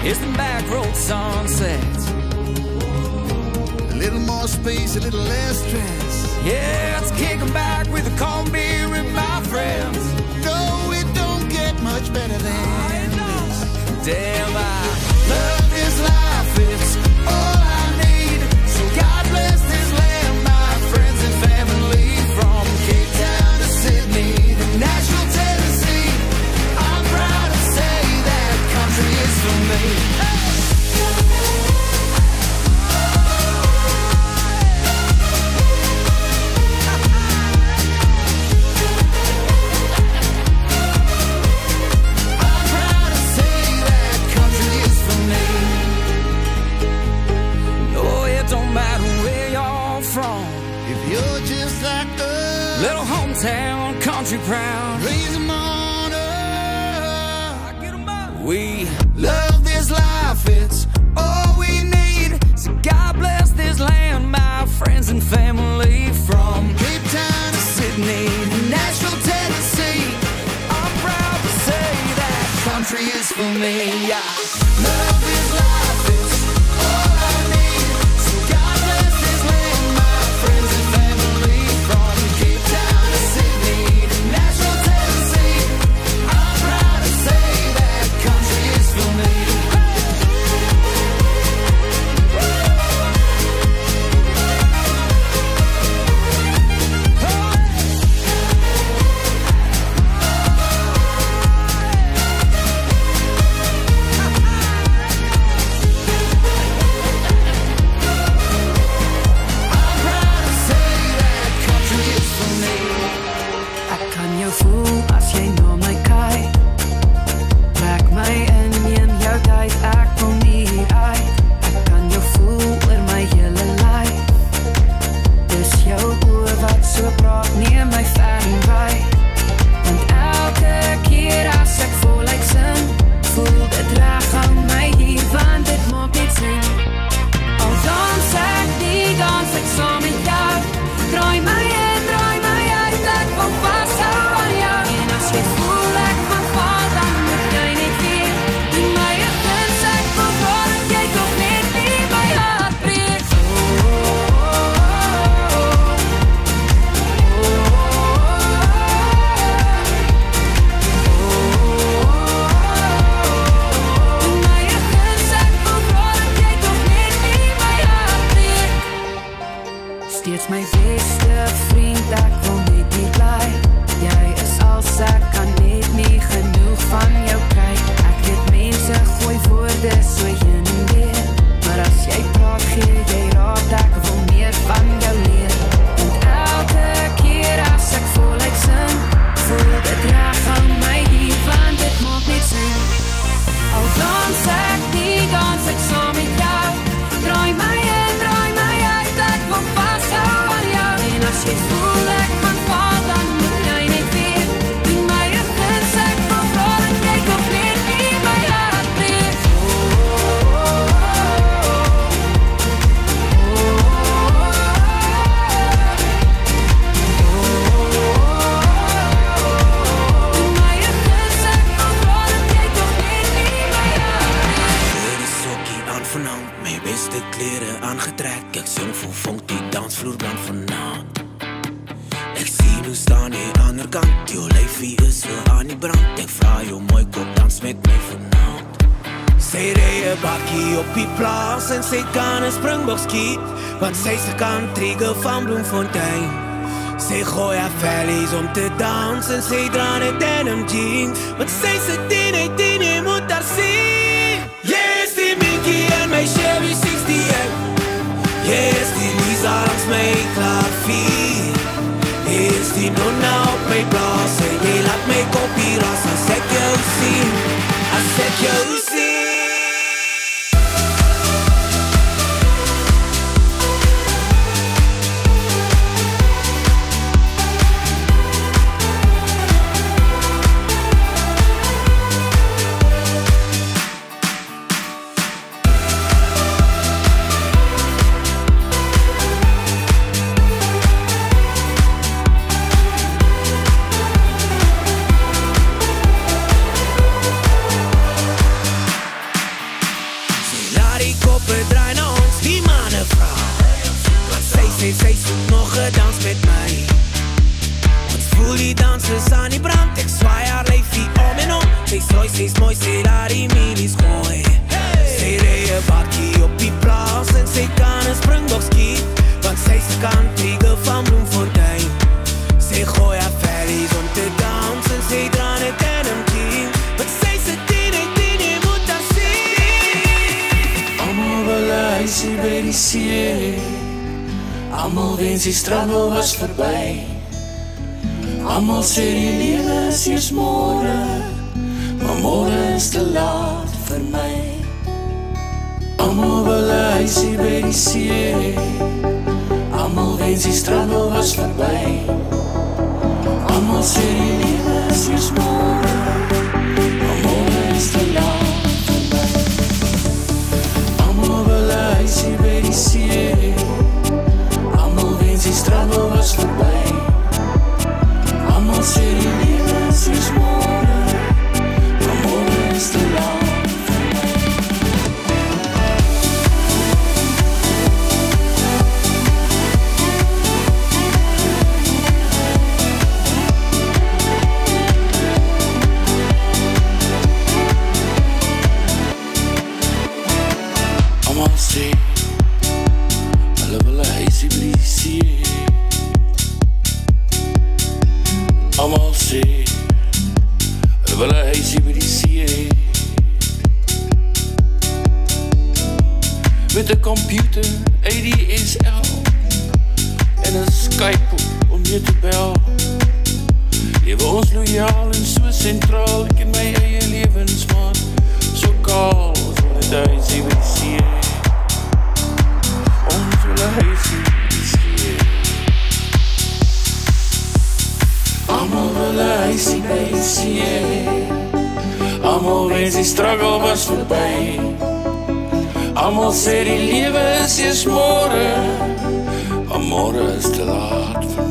It's the back road sunset. A little more space, a little less stress. Yeah, it's kicking back with a cold beer and my friends. No, it don't get much better than this. Damn, I love this life, it's all I need. So God bless this land, my friends and family. From Cape Town to Sydney to Nashville, Tennessee. I'm proud to say that country is for me. Little hometown, country proud. Raise them on up. Get 'em up. We love this life, it's all we need. So God bless this land, my friends and family. From Cape Town to Sydney to Nashville, Tennessee. I'm proud to say that country is for me. I love this life, it's all I need. So God bless this land, my friends and family. From Cape Town to Sydney to Nashville, Tennessee. I'm proud to say that country is for me. Sy kan 'n springbok skiet, want sy's 'n country girl van Bloemfontein. Sy gooi haar vellies om te dans en sy dra net denim jeans, want sy's 'n teenie moet daar sien. Yes, die Mickey en my Chevy 68. Yes, die Lisa langs my klavier. Yes, die nonna op my plaas en jy laat my kopie ras as ek jou sien, as ek jou sien. met my. Ons voel die dansers aan die brand. Ek swaai haar lyfie om en om. Sy strooi, sy's mooi, sy laat die milies gooi. Sy rij 'n bakkie op die plaas en sy kan 'n springbok skiet, want sy's 'n country girl van Bloemfontein. Sy gooi haar vellies om te dans en sy dra net denim jeans, want sy's 'n tiener, jy moet haar sien. Almal wil 'n huisie by die see, almal wens die struggle was verby. Almal sê die lewe is eers môre, maar môre is te laat vir my. Almal wil 'n huisie by die see, almal wens die struggle was verby. Almal sê die lewe is eers môre, maar môre is te laat vir my. Almal wil 'n huisie by die see, almal wens die struggle was verby. Almal sê die lewe is eers môre, maar môre is te laat. Almal sê, hulle wil 'n huisie by die see, met 'n computer, ADSL en 'n Skype om je te bel. Lewe ons loyaal en so sentraal, ek in my eie lewensmaat, so kaal, ons wil 'n huisie by die see. Ons wil 'n huisie by die see. Almal wil 'n huisie by die see, almal wens die struggle was verby. Almal sê die lewe is eers môre, maar môre is te laat vir my.